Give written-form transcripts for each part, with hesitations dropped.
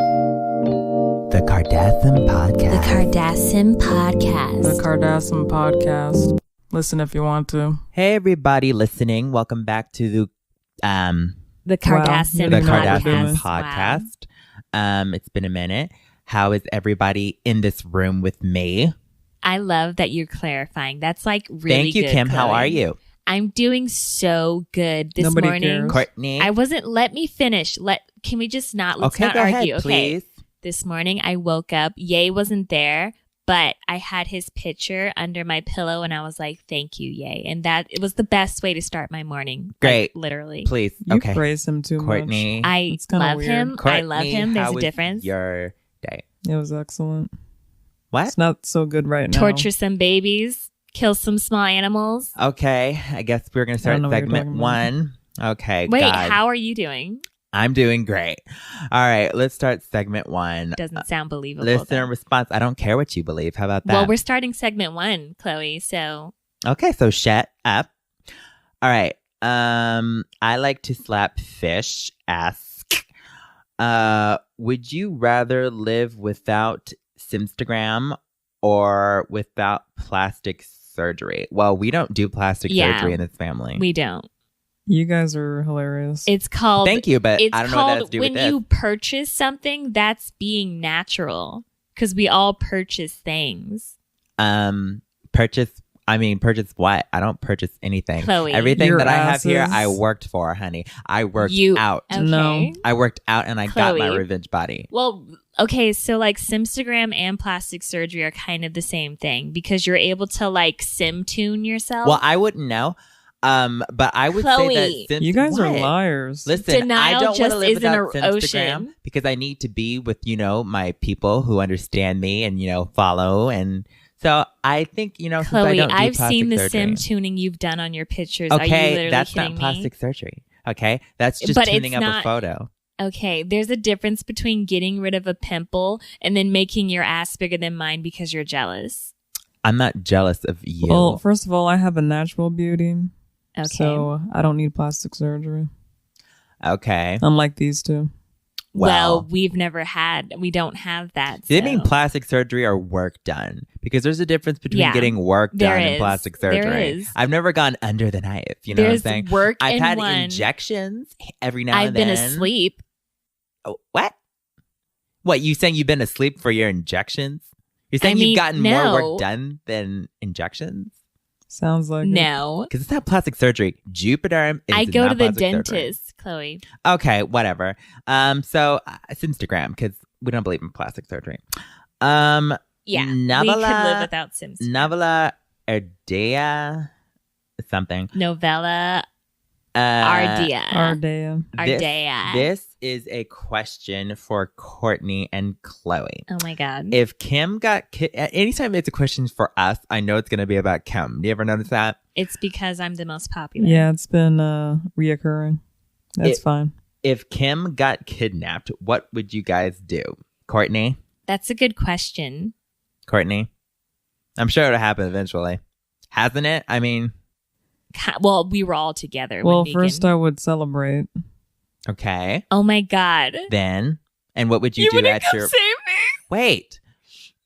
The Kardasim Podcast. The Kardasim Podcast. The Kardasim Podcast. Listen if you want to. Hey, everybody listening. Welcome back to The Kardasim the Wow. Kardasim Podcast. Podcast. It's been a minute. How is everybody in this room with me? I love that you're clarifying. That's like really Thank you, good, Kim. How Khloe. are you? I'm doing so good this Nobody morning. cares. Kourtney? Let me finish. Can we just let's okay, not go argue. ahead, Okay. please. This morning I woke up. Ye wasn't there, but I had his picture under my pillow and I was like, thank you, Ye. And it was the best way to start my morning. Great. Like, literally. Please. You Okay. praise him too Kourtney. I It's kinda love weird. him. I love Kourtney, him. There's how a was difference. your day? much. It was excellent. What? It's not so good right now. Torture some babies. Kill some small animals. Okay. I guess we're going to start know what you're segment talking about. 1. Okay. Wait, God. how are you doing? I'm doing great. All right. Let's start segment 1. Doesn't sound believable. Listener though. response. I don't care what you believe. How about that? Well, we're starting segment 1, Khloe. So Okay, so shut up. All right. I like to slap fish. Ask. Would you rather live without Simstagram or without plastic surgery? Well, we don't do plastic Yeah. surgery in this family. we don't. You guys are hilarious. It's called. Thank you, but It's I don't know what that has called to do when with this. you purchase something. That's being natural because we all purchase things. Purchase what? I don't purchase anything. Chloe. Everything Your that I have here, asses. I worked for, honey. I worked out. Okay. No. I worked out and I got my Chloe. revenge body. Well, okay, so like Simstagram and plastic surgery are kind of the same thing because you're able to like sim tune yourself. Well, I wouldn't know. But I would say Chloe. that since You guys are what? liars. Listen, I Denial don't want just to live isn't without an Simstagram ocean. because I need to be with, my people who understand me and, follow. And so I think, since I Chloe, don't do I've plastic seen the surgery. sim tuning you've done on your pictures. Are you Okay, literally that's kidding not plastic me? surgery. Okay, that's just But tuning it's up not- a photo. Okay, there's a difference between getting rid of a pimple and then making your ass bigger than mine because you're jealous. I'm not jealous of you. Well, first of all, I have a natural beauty. Okay. So I don't need plastic surgery. Okay. Unlike these two. Well, we don't have that. Do they mean so- plastic surgery or work done? Because there's a difference between Yeah, getting work there done and is. plastic There surgery. is. I've never gone under the knife. You know There's what I'm saying? work I've in had one. injections every now I've and been then. asleep. Oh, what? What, you saying you've been asleep for your injections? You're saying you've gotten more no. work done than injections? Sounds like it. No. Because it's not plastic surgery. Jupiter is I go not to the plastic surgery. dentist, Chloe. Okay, whatever. So it's Instagram because we don't believe in plastic surgery. Yeah. We could Novella- live without Sims. Novella Ardea something. Novella Ardea. Ardea. This is a question for Kourtney and Khloe. Oh my God. If Kim got anytime it's a question for us, I know it's going to be about Kim. Do you ever notice that? It's because I'm the most popular. Yeah, it's been reoccurring. That's fine. If Kim got kidnapped, what would you guys do? Kourtney? That's a good question. Kourtney? I'm sure it'll happen eventually. Hasn't it? I mean, Well, we were all together. Well, when first Megan... I would celebrate. okay. Oh my God. Then, and what would you do wouldn't at come your... save me?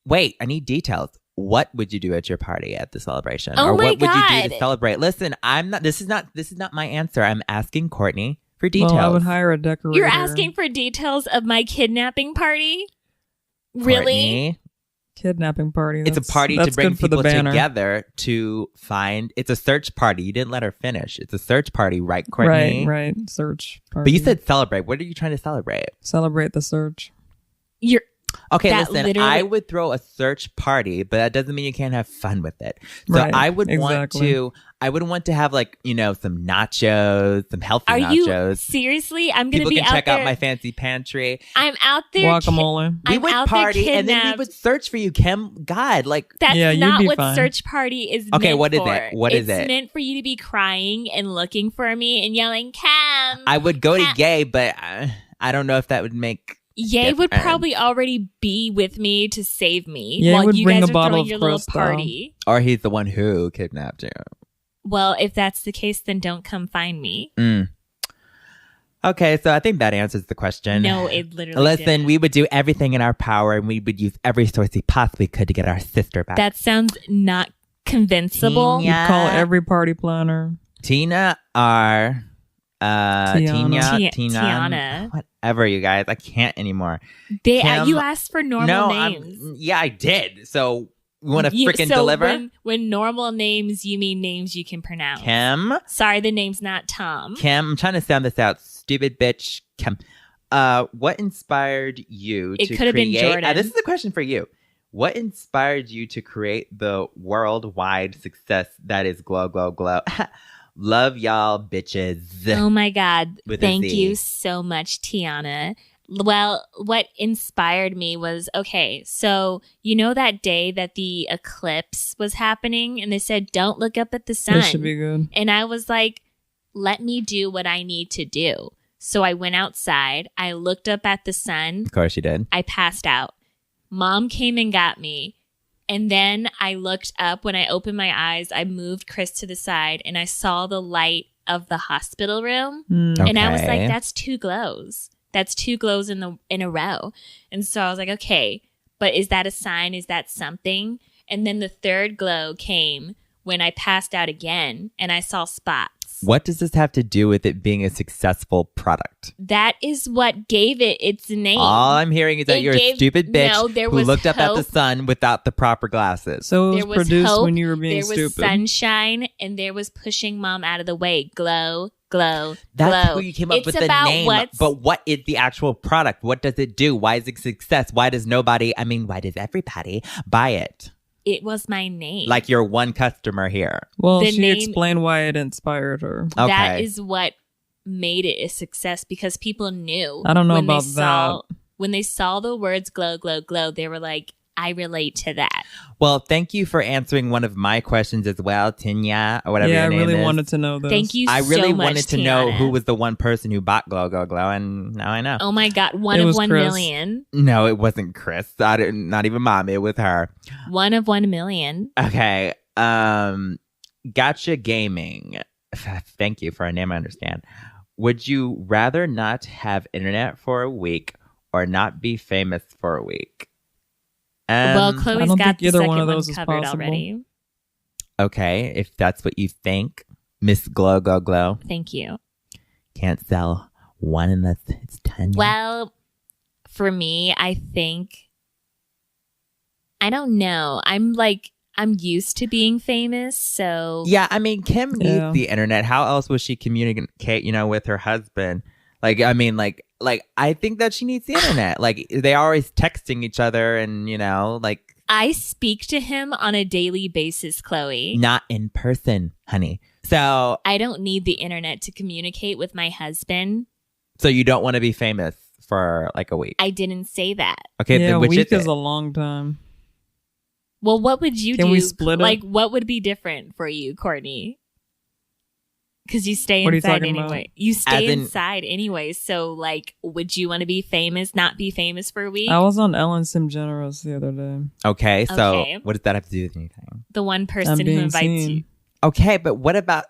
Wait, I need details. What would you do at your party at the celebration? Oh or my what would you do to God. celebrate? Listen, this is not my answer. I'm asking Kourtney for details. Well, I would hire a decorator. You're asking for details of my kidnapping party? Really? Kourtney, Kidnapping party. it's a party to that's bring good for the people banner. together to find. It's a search party. You didn't let her finish. It's a search party, right, Kourtney? Right. Search party. But you said celebrate. What are you trying to celebrate? Celebrate the search. You're Okay, That listen, literally- I would throw a search party, but that doesn't mean you can't have fun with it. So Right, I would exactly. I would want to have some nachos, some healthy Are nachos. you seriously? I'm gonna People be can out check there. out my fancy pantry. I'm out there. Guacamole. We I'm would out there party and then we kidnapped. would search for you, Kim. God, That's Yeah, you'd not be what fine. search party is Okay, meant what is for. it? What is it? It's meant for you to be crying and looking for me and yelling, Cam. I would go to Cat- Gay, but I don't know if that would make. Ye would different. probably already be with me to save me Ye while would you bring guys a are bottle throwing of your little Cristal. party. Or he's the one who kidnapped you. Well, if that's the case, then don't come find me. Okay, so I think that answers the question. No, it literally Listen, didn't. we would do everything in our power and we would use every source we possibly could to get our sister back. That sounds not convincible. Tina. You'd call every party planner. Tina R. Tiana. Tiana. Whatever, you guys. I can't anymore. You asked for normal names. Yeah, I did. So you want to freaking deliver? When normal names, you mean names you can pronounce. Kim? Sorry, the name's not Tom. Kim, I'm trying to sound this out. Stupid bitch. Kim. What inspired you to create... It could have been Jordan. This is a question for you. What inspired you to create the worldwide success that is Glo Glo Glow? Love y'all, bitches. Oh my God. With a Thank Z. you so much, Tiana. Well, what inspired me was, okay, so you know that day that the eclipse was happening and they said, don't look up at the sun. This should be good. And I was like, let me do what I need to do. So I went outside. I looked up at the sun. Of course you did. I passed out. Mom came and got me. And then I looked up. When I opened my eyes, I moved Chris to the side and I saw the light of the hospital room. And I was like, Okay. that's 2 glows. That's 2 glows in a row. And so I was like, okay, but is that a sign? Is that something? And then the 3rd glow came when I passed out again and I saw spots. What does this have to do with it being a successful product? That is what gave it its name. All I'm hearing is that It you're gave- a stupid bitch no, there who was looked up at the hope. sun without the proper glasses. So it There was was produced hope, when you were being there was stupid. sunshine, and there was pushing Mom out of the way. Glow, glow, That's glow. who you came up It's with the about name. But what is the actual product? What does it do? Why is it a success? Why does why does everybody buy it? It was my name. Like you're one customer here. Well, the she name- explained why it inspired her. Okay. That is what made it a success because people knew. I don't know when they about saw, when they saw the words glow, glow, glow, they were like, I relate to that. Well, thank you for answering one of my questions as well, Tinya, or whatever Yeah, I your name really is. wanted to know this. Thank you I so really much, wanted to know Tiana. who was the one person who bought Glo Glo Glow, and now I know. Oh my God, one It of was 1 Chris. million. No, it wasn't Chris. I didn't, not even Mom. It was her. 1 of 1 million. Okay. Gotcha Gaming. Thank you for a name I understand. Would you rather not have internet for a week or not be famous for a week? Well, I Chloe's don't got think the either second one one, of those is covered possible. already. Okay, if that's what you think, Miss Glo Glo Glow. Thank you. Can't sell one unless it's 10. Well, for me, I think, I don't know. I'm used to being famous, so Yeah, I mean, Kim needs Yeah. the internet. How else would she communicate, with her husband? I think that she needs the internet. Like, they're always texting each other and, I speak to him on a daily basis, Khloe. not in person, honey. So I don't need the internet to communicate with my husband. you don't want to be famous for like a week. I didn't say that. Okay, Yeah, then a which week is is it? a long time. Well, what would you Can do? we split it? Like, what would be different for you, Kourtney? Because you stay What are you inside talking anyway. about? You stay As in- inside anyway. So, like, would you want to be famous, not be famous for a week? I was on Ellen Sim Generous the other day. Okay, so Okay. what does that have to do with anything? The one I'm person who being invites seen. you. Okay, but what about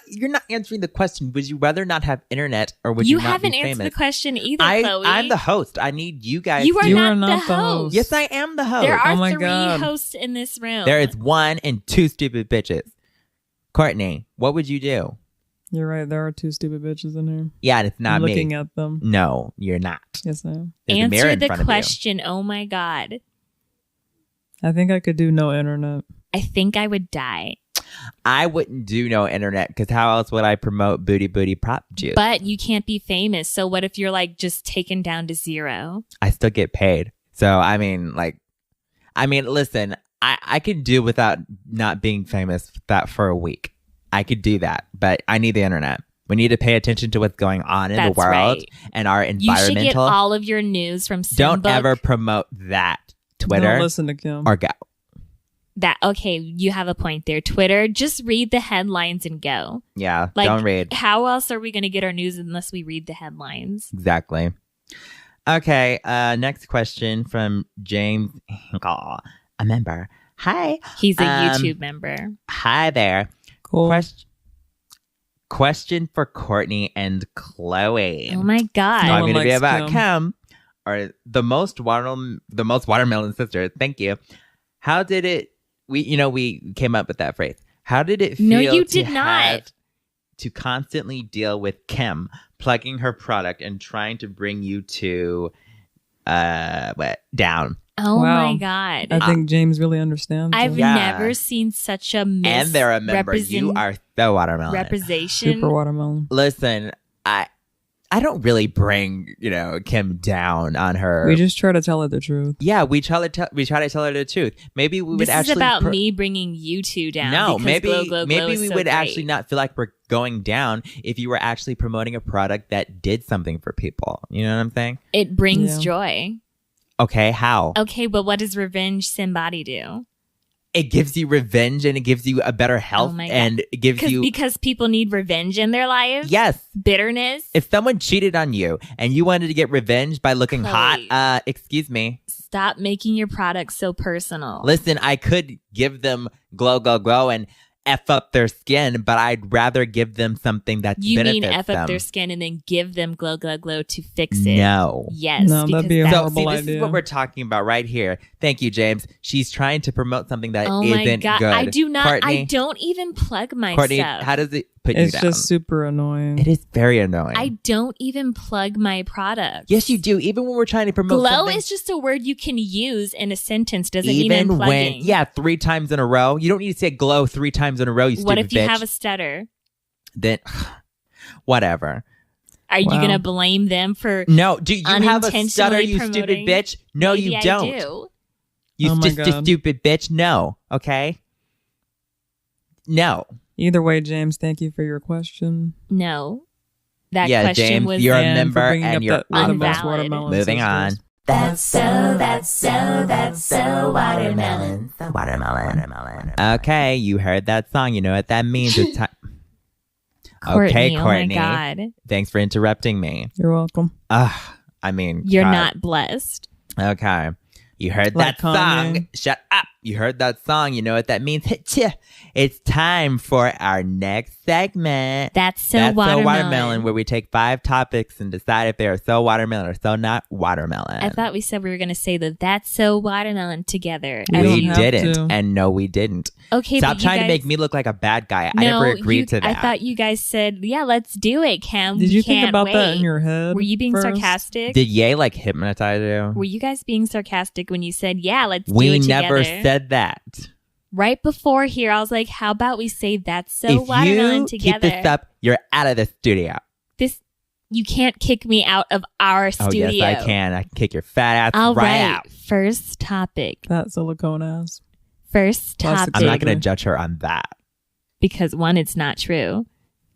you're not answering the question. Would you rather not have internet or would You you not haven't be answered famous? the question either, Khloe. I'm the host. I need you guys. You are to- You not, are not the the host. host. Yes, I am the host. There are Oh my 3 God. hosts in this room. There is 1 and 2 stupid bitches. Kourtney, what would you do? You're right. There are 2 stupid bitches in here. Yeah, and it's not I'm me. looking at them. No, you're not. Yes, I am. There's a mirror Answer in the front of you. question. Oh my God. I think I could do no internet. I think I would die. I wouldn't do no internet because how else would I promote booty prop juice? But you can't be famous. So what if you're like just taken down to 0? I still get paid. So listen, I could do without not being famous that for a week. I could do that, but I need the internet. We need to pay attention to what's going on in the That's world right. and our You should environmental. get all of your news from Don't Simbook. ever promote that. Twitter Don't listen to Kim. or go. That okay, you have a point there. Twitter, just read the headlines and go. Yeah, Like, don't read. How else are we going to get our news unless we read the headlines? Exactly. Okay, next question from James Hinkle, a member. Hi. He's a Um, YouTube member. Hi there. Cool. Question for Kourtney and Khloe. Oh my God. So No I'm one going to be likes about Kim. or the most watermelon sister. Thank you. How did it? We came up with that phrase. How did it feel? No, you to did not. have to constantly deal with Kim plugging her product and trying to bring you to down? Oh Wow. my God. I think James really understands. I've it. Yeah. never seen such a And they're a member. You are the watermelon. representation. Super watermelon. Listen, I don't really bring Kim down on her. We just try to tell her the truth. Yeah, we try to tell her the truth. Maybe we would This actually is about me bringing you two down. No, because maybe Glo Glo Glow maybe is we so would great. actually not feel like we're going down if you were actually promoting a product that did something for people. You know what I'm saying? It brings Yeah. joy. Okay, how? Okay, but what does Revenge Somebody do? It gives you revenge and it gives you a better health my God. and it gives you Because people need revenge in their lives. yes. Bitterness. If someone cheated on you and you wanted to get revenge by looking Khloe. hot, excuse me. Stop making your product so personal. Listen, I could give them Glo Glo Glow and F up their skin, but I'd rather give them something that You mean benefits F them. up their skin and then give them Glo Glo Glow to fix it? No. Yes. No, that'd because be a that's- So, horrible see, this is idea. what we're talking about right here. Thank you, James. She's trying to promote something that Oh my isn't God. good. I do not. I Courtney, don't even plug my Courtney, stuff. how does it put you It's down? just super annoying. It is very annoying. I don't even plug my products. Yes, you do. Even when we're trying to promote Glow something. is just a word you can use in a sentence. Doesn't even mean I'm when, plugging. yeah, 3 times in a row. You don't need to say glow 3 times in a row, you stupid What if you bitch. have a stutter? Then, whatever. Are you Wow. going to blame them for No, do you have a unintentionally stutter, you stupid promoting? bitch? No, Maybe you I don't. do. You Oh my just God. stupid bitch. No, okay? No. Either way, James, thank you for your question. No. That Yeah, question James, was you're a And for member bringing and up you're that we're the most invalid. watermelon moving on. sisters. That's so watermelon. Watermelon. Okay, you heard that song. You know what that means. It's time. Courtney. Okay, Oh my Courtney. God. Thanks for interrupting me. You're welcome. I mean, You're God. not blessed. Okay. You heard Like that song. Kanye. Shut up. You heard that song. You know what that means. It's time for our next segment. That's so That's watermelon. So watermelon, where we take 5 topics and decide if they are so watermelon or so not watermelon. I thought we said we were going to say the That's So Watermelon together. We as don't we you- have didn't. to. And no, we didn't. Okay, Stop but you trying to guys- make me look like a bad guy. I No, never agreed you- to that. I thought you guys said, yeah, let's do it, Cam. Did We you think can't about that wait. in your head? Were you being first? sarcastic? Did Ye like hypnotize you? Were you guys being sarcastic when you said, yeah, let's do We it together? never said that. Right before here, I was like, how about we say That's So If Watermelon you together? keep this up, you're out of the studio. You can't kick me out of our studio. Oh, yes, I can. I can kick your fat ass All right right. out. First topic. That silicone ass. First Plastic topic. I'm not going to Big. judge her on that. Because one, it's not true.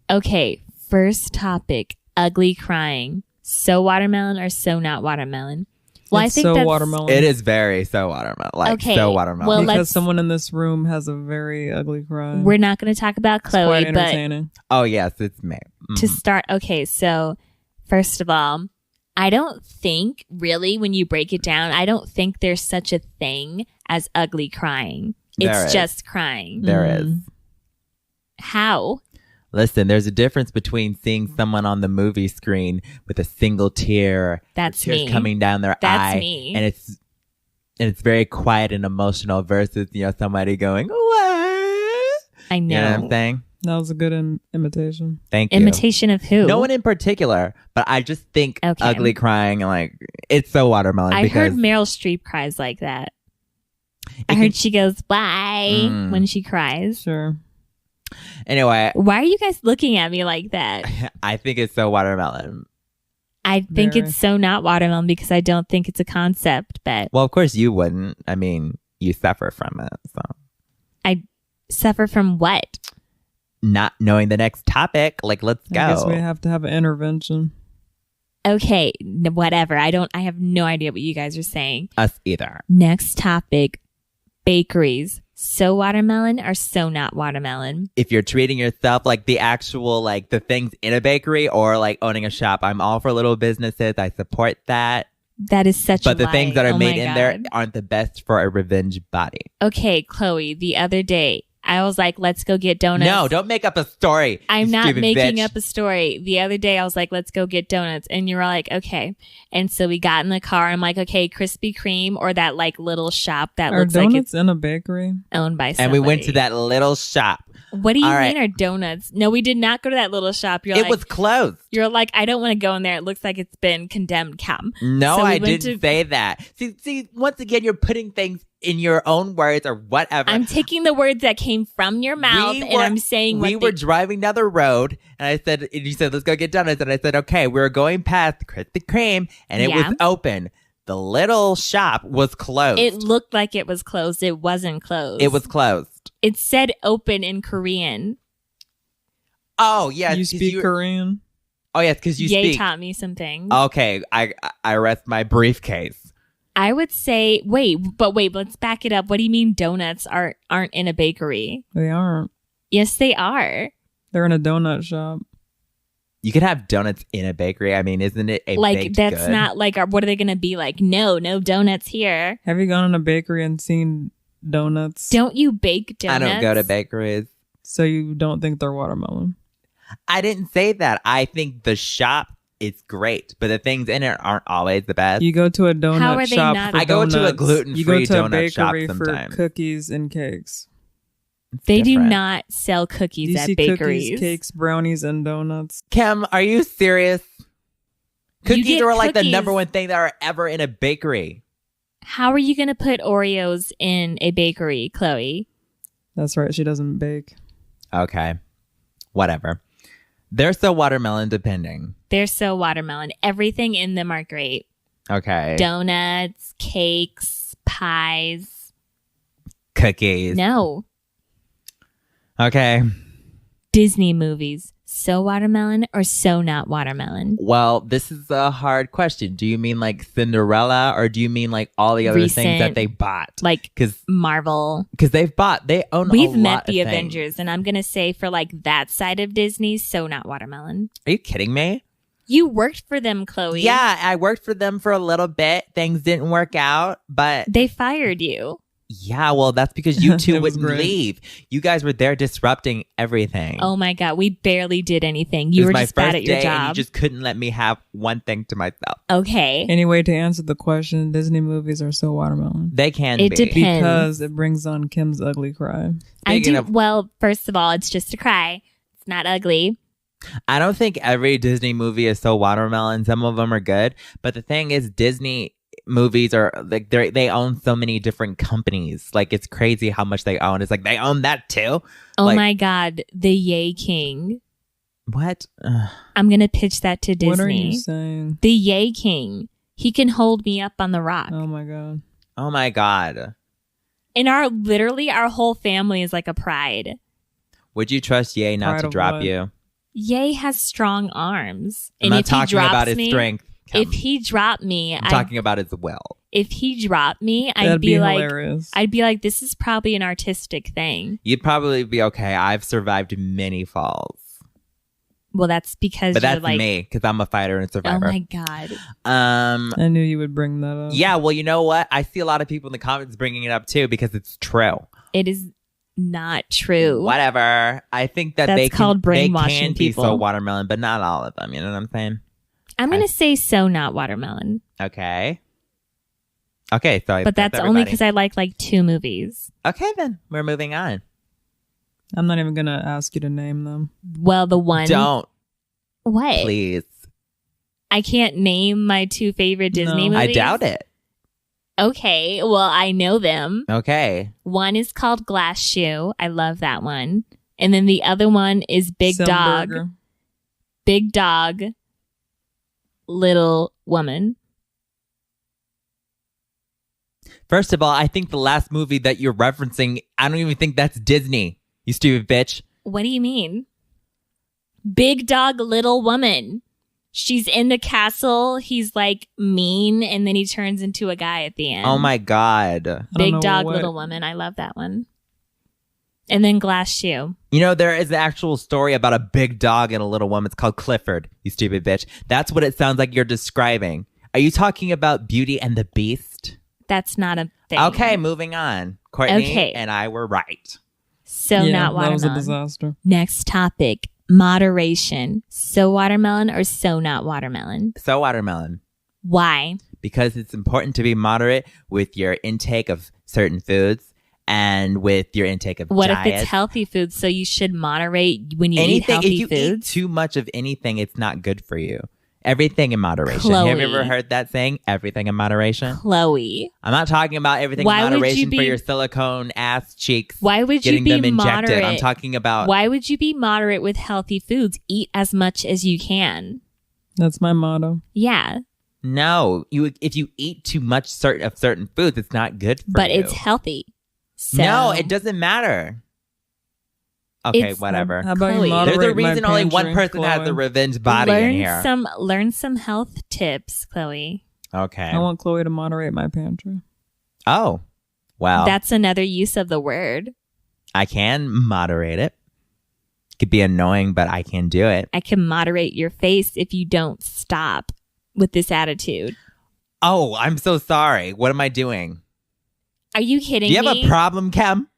Okay. First topic. Ugly crying. So watermelon or so not watermelon? Well, It's I think so that's watermelon. It is very so watermelon. Like, Okay, so watermelon. well, because let's- someone in this room has a very ugly cry. We're not going to talk about It's quite Khloe, but entertaining. oh, yes, it's me. to Mhm. start, okay, so first of all, I don't think really when you break it down, I don't think there's such a thing as ugly crying. There It's is. just crying. There is. How? Listen, there's a difference between seeing someone on the movie screen with a single tear, That's tears me. coming down their That's eye, me. and it's very quiet and emotional versus somebody going what? I You know what know. I'm saying? That was a good imitation. Thank you. Imitation of who? No one in particular, but I just think Okay. ugly crying like it's so watermelon I because heard Meryl Streep cries like that. I can- heard she goes, why Mm. when she cries. Sure. anyway, Why are you guys looking at me like that? I think it's so watermelon. I think Very. it's so not watermelon because I don't think it's a concept, but Well, of course you wouldn't. I mean, you suffer from it. So I suffer from what? not knowing the next topic, like let's go. I guess we have to have an intervention. Okay, whatever. I have no idea what you guys are saying. Us either. Next topic, bakeries. So watermelon or so not watermelon? If you're treating yourself like the actual, like the things in a bakery or like owning a shop, I'm all for little businesses. I support that. That is such a But the lie. things that are Oh made my in there God. aren't the best for a revenge body. Okay, Khloe, the other day, I was like, let's go get donuts. No, don't make up a story. I'm you not stupid making bitch. up a story. The other day, I was like, let's go get donuts. And you were like, okay. And so we got in the car. I'm like, okay, Krispy Kreme or that like little shop that Are looks like donuts it's in a bakery? owned by somebody. And we went to that little shop. What do you All mean right. are donuts? No, we did not go to that little shop. It was closed. You're like, I don't want to go in there. It looks like it's been condemned. Come. No, So we I went didn't to- say that. See, once again, you're putting things in your own words or whatever. I'm taking the words that came from your mouth and I'm saying what we were driving down the road, and I said, and you said, let's go get donuts. And I said, okay, we were going past Krispy Kreme, and it Yeah. was open. The little shop was closed. It looked like it was closed. It wasn't closed. It was closed. It said open in Korean. Oh, yes. You speak Korean? Oh, yes, because you Ye speak. taught me some things. Okay, I rest my briefcase. I would say, wait, let's back it up. What do you mean donuts aren't in a bakery? They aren't. Yes, they are. They're in a donut shop. You can have donuts in a bakery. I mean, isn't it a Like, baked that's good? not like, what are they going to be like? No donuts here. Have you gone in a bakery and seen donuts? Don't you bake I donuts? don't go to bakeries. So you don't think they're watermelon? I didn't say that. I think the shop is great, but the things in it aren't always the best. You go to a donut How are they shop not- for I go to a donuts. gluten-free You go to a donut shop bakery for sometimes. cookies and cakes. It's They do different. not sell Do cookies you at see bakeries. cookies, cakes, brownies, and donuts? Kim, are you serious? Cookies get are like the cookies- number one thing that are ever in a bakery. How are you going to put Oreos in a bakery, Khloe? That's right. She doesn't bake. Okay. Whatever. They're so watermelon depending. They're so watermelon. Everything in them are great. Okay. Donuts, cakes, pies. Cookies. No. Okay. Disney movies. So watermelon or so not watermelon? Well, this is a hard question. Do you mean like Cinderella, or do you mean like all the other things Recent. that they bought? Like Because Marvel. they own We've a met lot the of things. Avengers, and I'm going to say for like that side of Disney, so not watermelon. Are you kidding me? You worked for them, Khloe. Yeah, I worked for them for a little bit. Things didn't work out, but They fired you. yeah, well, that's because you two It was wouldn't great. leave. You guys were there disrupting everything. Oh my God. We barely did anything. It You was were my just bad first at your day, and job. you just couldn't let me have one thing to myself. Okay. Anyway, to answer the question, Disney movies are so watermelon They can It be. depends. because it brings on Kim's ugly cry. I Speaking do. of- Well, first of all, it's just a cry. It's not ugly. I don't think every Disney movie is so watermelon. Some of them are good, but the thing is, Disney movies are like they own so many different companies. Like, it's crazy how much they own. It's like they own that too. Oh Like- my God. The Yay King. What? Ugh. I'm going to pitch that to Disney. What are you saying? The Yay King. He can hold me up on the rock. Oh my god. Oh my god! And our whole family is like a pride. Would you trust Ye not Pride to of drop what? you? Ye has strong arms. I'm And not if he talking drops about his me, strength. Kim. if he dropped me, I'm talking about his will. if he dropped me, I'd That'd be like, hilarious. I'd be like, this is probably an artistic thing. You'd probably be okay. I've survived many falls, Well, that's because but you're that's like, me because I'm a fighter and oh survivor. my God. I knew you would bring that up. Yeah, well, you know what? I see a lot of people in the comments bringing it up too because it's true. It is not true. Whatever. I think that That's they can, called they brainwashing can be so people. watermelon, but not all of them. You know what I'm saying? I'm going to say so not watermelon. Okay. Okay, so But that's only because I like 2 movies. Okay, then we're moving on. I'm not even gonna ask you to name them. Well, the one. Don't What? please. I can't name my 2 favorite Disney No. movies. I doubt it. Okay. Well, I know them. Okay. One is called Glass Shoe. I love that one. And then the other one is Big Dog. Simburger. Big Dog, Little Woman. First of all, I think the last movie that you're referencing, I don't even think that's Disney. You stupid bitch. What do you mean? Big Dog, Little Woman. She's in the castle. He's like mean, and then he turns into a guy at the end. Oh my god. I don't Big know Dog, what- Little Woman. I love that one. And then Glass Shoe. You know, there is an actual story about a big dog and a little woman. It's called Clifford, you stupid bitch. That's what it sounds like you're describing. Are you talking about Beauty and the Beast? That's not a thing. Okay, moving on. Courtney Okay. and I were right. So not that was a watermelon. disaster. Next topic. Moderation. So watermelon or so not watermelon? So watermelon. Why? Because it's important to be moderate with your intake of certain foods and with your intake of What diets. if it's healthy food? So you should moderate when you eat Anything, healthy if you eat foods? too much of anything, it's not good for you. Everything in moderation. Khloe. Have you ever heard that saying? Everything in moderation. Khloe. I'm not talking about everything Why in would you moderation be- for your silicone ass cheeks. Why would you getting be them injected. moderate? I'm talking about. Why would you be moderate with healthy foods? Eat as much as you can. That's my motto. Yeah, No, if you eat too much of certain foods, it's not good for but you. it's healthy. So, No, it doesn't matter. Okay, It's- whatever. How about Khloe. you moderate There's a my reason only one pantry, person has a Khloe? revenge body in here. Learn some health tips, Khloe. Okay. I want Khloe to moderate my pantry. Oh, well, That's another use of the word. I can moderate it. Could be annoying, but I can do it. I can moderate your face if you don't stop with this attitude. Oh, I'm so sorry. What am I doing? Are you kidding Do you have me? a problem, Kim?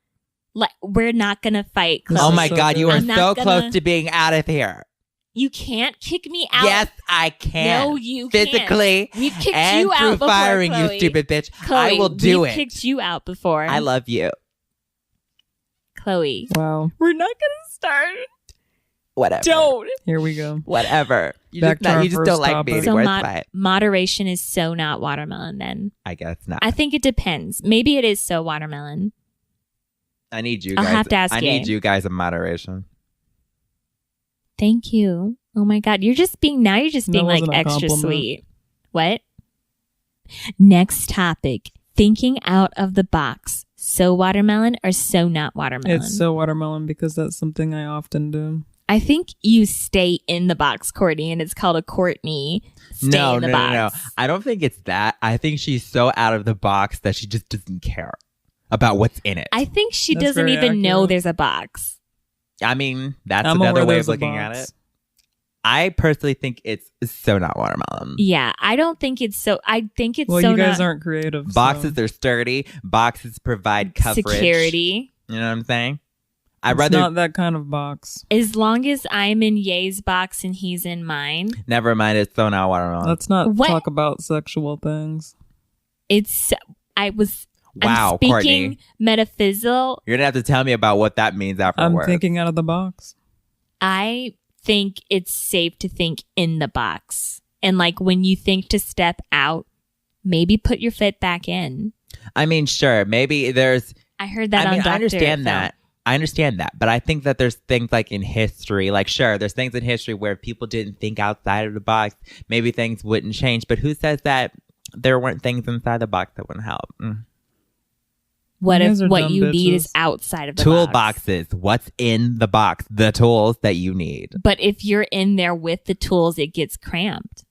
We're not gonna fight, Khloe. Oh my so God, you are I'm not so gonna- close to being out of here. You can't kick me out. Yes, I can. No, you can't. Physically We've kicked and you through out before, firing, Khloe. you stupid bitch. Khloe, I will do we've it. kicked you out before. I love you. Khloe. Wow. We're not gonna start. Whatever. Don't. Here we go. Whatever. Back to our You just first don't like topic. being So worth fight. moderation is so not watermelon then. I guess not. I think it depends. Maybe it is so watermelon. I need you I'll guys. have to ask I you. need you guys in moderation. Thank you. Oh my God. You're just being like wasn't a extra compliment. sweet. What? Next topic. Thinking out of the box. So watermelon or so not watermelon? It's so watermelon because that's something I often do. I think you stay in the box, Kourtney, and it's called a Kourtney stay No. in the box. I don't think it's that. I think she's so out of the box that she just doesn't care about what's in it. I think she That's doesn't very even know accurate. there's a box. I mean, that's I'm another aware way there's of a looking at box. it. I personally think it's so not watermelon. Yeah, I don't think it's so. I think it's Well, so you guys not aren't creative. so- Boxes are sturdy. Boxes provide coverage. security. You know what I'm saying? I'd It's rather. not that kind of box. As long as I'm in Ye's box and he's in mine, Never mind. It's so not watermelon. Let's not What? talk about sexual things. it's. Wow, I'm speaking Kourtney. metaphysical. You're gonna have to tell me about what that means afterwards. I'm thinking out of the box. I think it's safe to think in the box, and like when you think to step out, maybe put your foot back in. I mean, sure. Maybe there's. I heard that I on mean, Dr. I understand Phil. that. I understand that, but I think that there's things like in history, like sure, there's things in history where people didn't think outside of the box. Maybe things wouldn't change, but who says that there weren't things inside the box that wouldn't help? What You if guys are what dumb you need bitches. is outside of the Tool box? boxes. What's in the box? The tools that you need. But if you're in there with the tools, it gets cramped.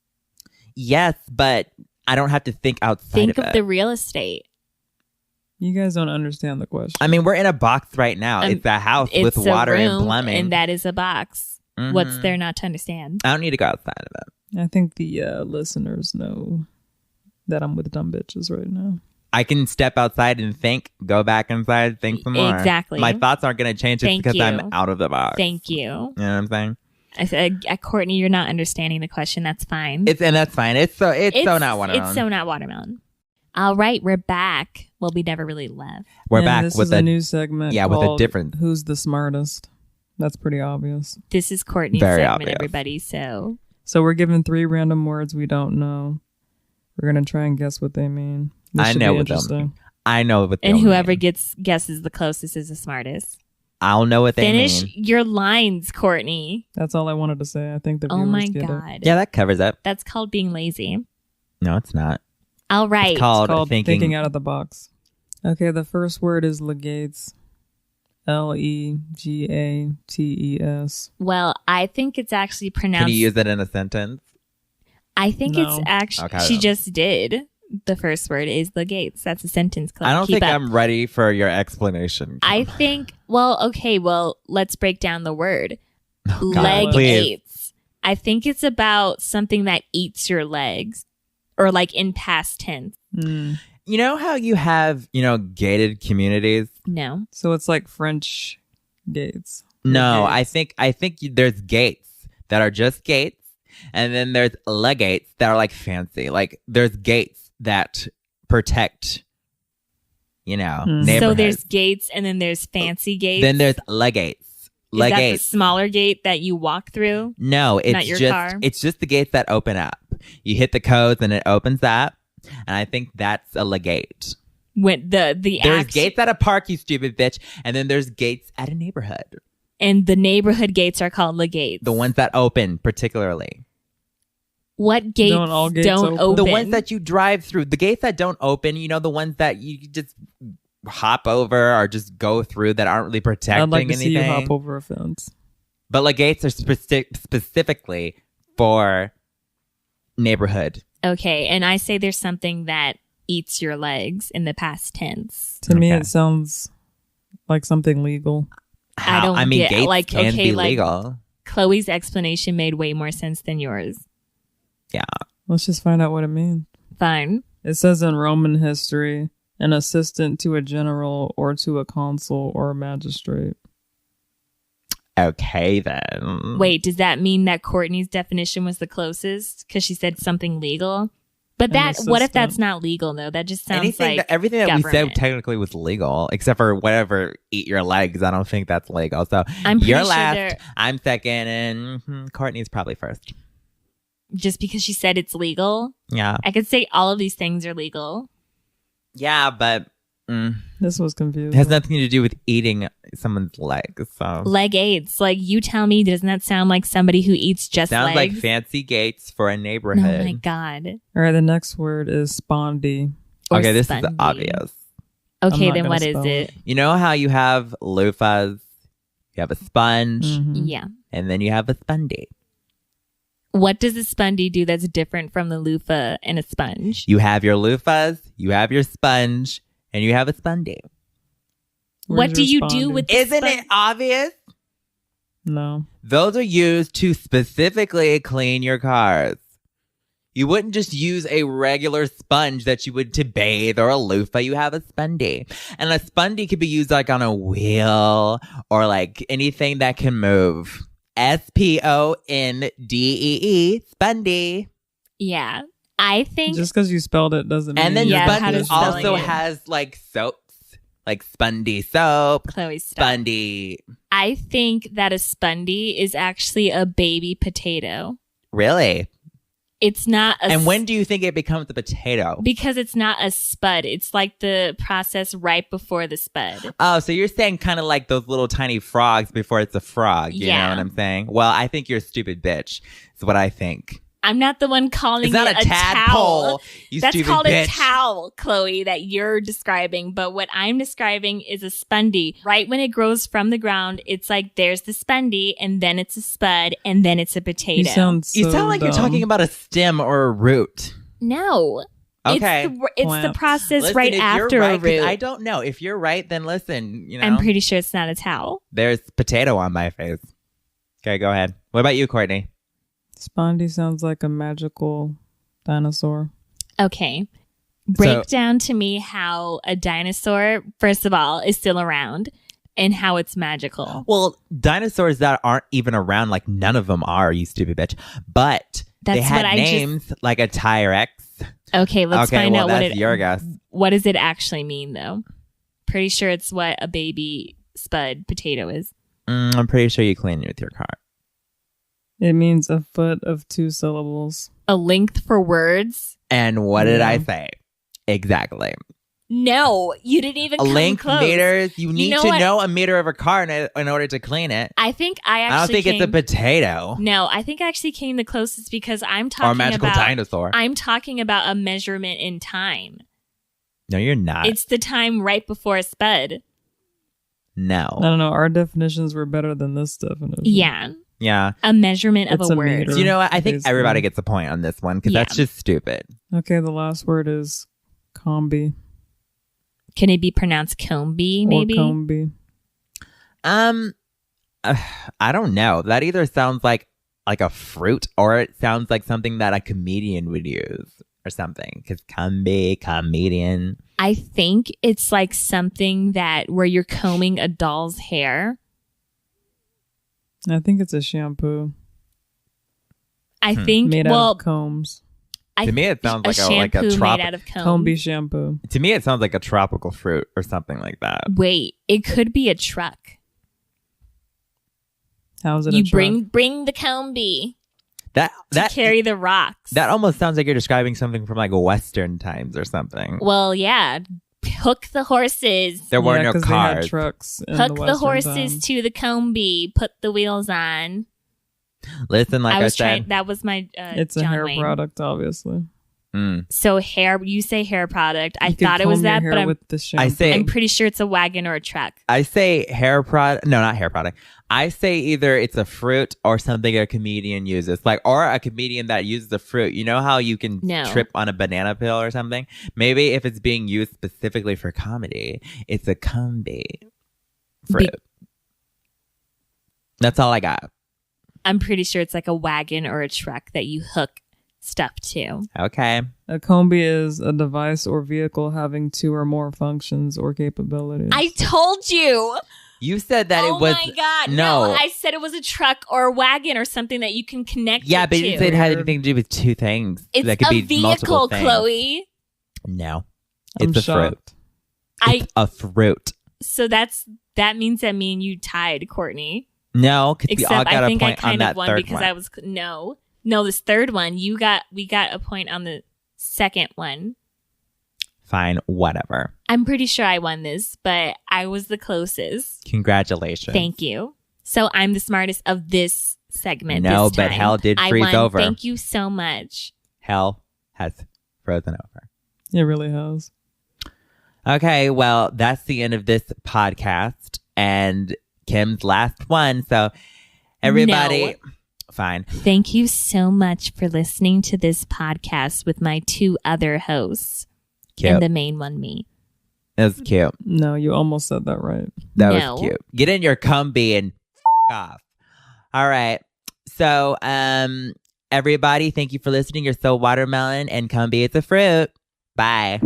Yes, but I don't have to think outside Think of of it. the real estate. You guys don't understand the question. I mean, we're in a box right now. It's a house It's with a water and room, plumbing. and that is a box. Mhm. What's there not to understand? I don't need to go outside of it. I think the listeners know that I'm with dumb bitches right now. I can step outside and think, go back inside, think some more. Exactly. My thoughts aren't going to change just Thank because you. I'm out of the box. Thank you. You know what I'm saying? I said, Kourtney, you're not understanding the question. That's fine. And that's fine. It's so not watermelon. It's so not watermelon. All right, we're back. Well, we never really left. We're And back this with is a new segment. yeah, with a called different- Who's the smartest? That's pretty obvious. This is Kourtney's Very segment, obvious. everybody. So So we're given 3 random words we don't know. We're gonna try and guess what they mean. This I should know be what they'll interesting. mean. I know what and they'll whoever mean. guesses the closest is the smartest. I'll know what they Finish mean. your lines, Kourtney. That's all I wanted to say. I think the Oh viewers my get it. God. Yeah, that covers it. That's called being lazy. No, it's not. All right. It's called, It's called thinking. out of the box. Okay, the first word is legates. Legates. Well, I think it's actually Can pronounced. you use it in a sentence? I think No. it's actually. Okay, she then. just did. The first word is the gates. That's a sentence. I don't Keep think up. I'm ready for your explanation. I think. Well, okay. Well, let's break down the word. God, Leg please. eats. I think it's about something that eats your legs, or like in past tense. You know how you have, gated communities? No. So it's like French Gates. No, Gates. I think there's gates that are just gates, and then there's gates that are like fancy. Like there's gates that protect, neighborhoods. So there's gates and then there's fancy gates. Then there's gates. Is that the smaller gate that you walk through? No, it's Not your just car? it's just the gates that open up. You hit the codes and it opens up, and I think that's a gate. When there's Gates at a park, you stupid bitch, and then there's gates at a neighborhood. And the neighborhood gates are called gates. The ones that open, particularly. What gates Don't all gates don't open? open? The ones that you drive through. The gates that don't open, the ones that you just hop over or just go through that aren't really protecting I'd like to anything. see you hop over a fence. But gates are specifically for neighborhood. Okay, and I say there's something that eats your legs in the past tense. To me, Okay. it sounds like something legal. I don't mean, get- gates like, can okay, be like- legal. Chloe's explanation made way more sense than yours. Yeah. Let's just find out what it means. Fine. It says in Roman history, an assistant to a general or to a consul or a magistrate. Okay, then. Wait, does that mean that Kourtney's definition was the closest? Because she said something legal? But An what if assistant. that's not legal, though? That just sounds Everything that we said government. technically was legal, except for whatever eat your legs. I don't think that's legal. So I'm pretty you're sure last, they're- I'm second, and Kourtney's probably first. just because she said it's legal. Yeah. I could say all of these things are legal. Yeah, but This was it confusing. has nothing to do with eating someone's legs. So Leg aids. Like, you tell me, doesn't that sound like somebody who eats just sounds legs? like fancy gates for a Oh neighborhood. my God. All right, the next word is spondy. Or Okay, this spongy. is obvious. Okay, not then gonna what is spell it? You know how you have loofahs, you have a sponge, Mhm. Yeah. and then you have a spondy. What does a spondy do that's different from the loofah and a sponge? You have your loofahs, you have your sponge, and you have a spondy. Where's What do your you do spondy? with the Isn't it obvious? No. Those are used to specifically clean your cars. You wouldn't just use a regular sponge that you would to bathe or a loofah. You have a spondy. And a spondy could be used like on a wheel or like anything that can move. SPONDEE, spondy. Yeah. I think Just because you spelled it doesn't mean And then you're Yeah, how spondy does spelling also it? has like soaps, like spondy soap, Chloe stop. spondy. I think that a spondy is actually a baby potato. Really? It's not a And when do you think it becomes a potato? because it's not a spud. It's like the process right before the spud. Oh, so you're saying kind of like those little tiny frogs before it's a frog. You know Yeah. what I'm saying? Well, I think you're a stupid bitch. Is what I think. I'm not the one calling It's not it a tadpole. towel. You That's stupid called bitch. a towel, Chloe, that you're describing. But what I'm describing is a spondy. Right when it grows from the ground, it's like there's the spondy, and then it's a spud, and then it's a potato. You sound so You sound like you're dumb. talking about a stem or a root. No. Okay. It's the Plants. process Listen, right if after you're a right, 'cause root. I don't know. If you're right, then listen. I'm pretty sure it's not a towel. There's potato on my face. Okay, go ahead. What about you, Kourtney? Spondy sounds like a magical dinosaur. Okay. Break So- down to me how a dinosaur, first of all, is still around and how it's magical. Well, dinosaurs that aren't even around, like none of them are, you stupid bitch. But they That's had what I just- names like a T-Rex. Okay, let's Okay, find well, out what that's it your guess. What does it actually mean though? Pretty sure it's what a baby spud potato is. I'm pretty sure you clean with your car. It means a foot of 2 syllables. A length for words? And what did I Yeah. say? Exactly. No, you didn't even A come length close. meters. You need know to what? know a meter of a car in order to clean it. I think I actually I don't think it's a potato No, I think I actually came the closest because I'm or a talking magical about dinosaur. I'm talking about a measurement in time. No, you're not. It's the time right before a spud. I No. don't know. Our definitions were better than this definition. Yeah. Yeah. A measurement of It's a a word. meter. So you know what? I think Basically. everybody gets a point on this one because Yeah. that's just stupid. Okay, the last word is combi. Can it be pronounced combi, maybe? Or combi. I don't know. That either sounds like a fruit or it sounds like something that a comedian would use or something. Because comedian. I think it's like something that where you're combing a doll's hair I think it's a shampoo I think made out of combs. To me, it sounds like a shampoo made tropical. out of comb. Combi shampoo. To me, it sounds like a tropical fruit or something like that. Wait, it could be a truck. How is it You a truck? bring the combi That to carry the rocks. that almost sounds like you're describing something from like Western times or something. Well, yeah. Hook the horses. There were Yeah, no 'cause they had cars. trucks in Hook the the Western horses times. to the combi. Put the wheels on. Listen, like I, was said, trying. That was my. It's a John hair Wayne. product, obviously. So hair. You say hair product. I You could thought it was comb your that, hair but I'm with the shampoo. say- I'm pretty sure it's a wagon or a truck. I say hair product. No, not hair product. I say either it's a fruit or something a comedian uses, like or a comedian that uses a fruit. You know how you can No. trip on a banana peel or something? Maybe if it's being used specifically for comedy, it's a combi fruit. That's all I got. I'm pretty sure it's like a wagon or a truck that you hook stuff to. Okay. A combi is a device or vehicle having two or more functions or capabilities. I told you. You said that Oh it was. my god! No. I said it was a truck or a wagon or something that you can connect. Yeah, it but to. you didn't say it had anything to do with two things. It's that could a be multiple vehicle, things. Chloe. No, I'm it's a fruit. shocked. It's a fruit. So that means that me and you tied, Kourtney. No, because we all Except got I a think I point on kind that of won third because one. I was no this third one we got a point on the second one. Fine, whatever. I'm pretty sure I won this, but I was the closest. Congratulations. Thank you. So I'm the smartest of this segment. No, this but time. hell did I freeze won. over. Thank you so much. Hell has frozen over. It really has. Okay, well, that's the end of this podcast and Kim's last one. So, everybody, No. fine. Thank you so much for listening to this podcast with my two other hosts Cute. and the main one, me. That was cute. No, you almost said that right. That No. was cute. Get in your combi and off. All right. So, everybody, thank you for listening. You're so watermelon and combi is a fruit. Bye.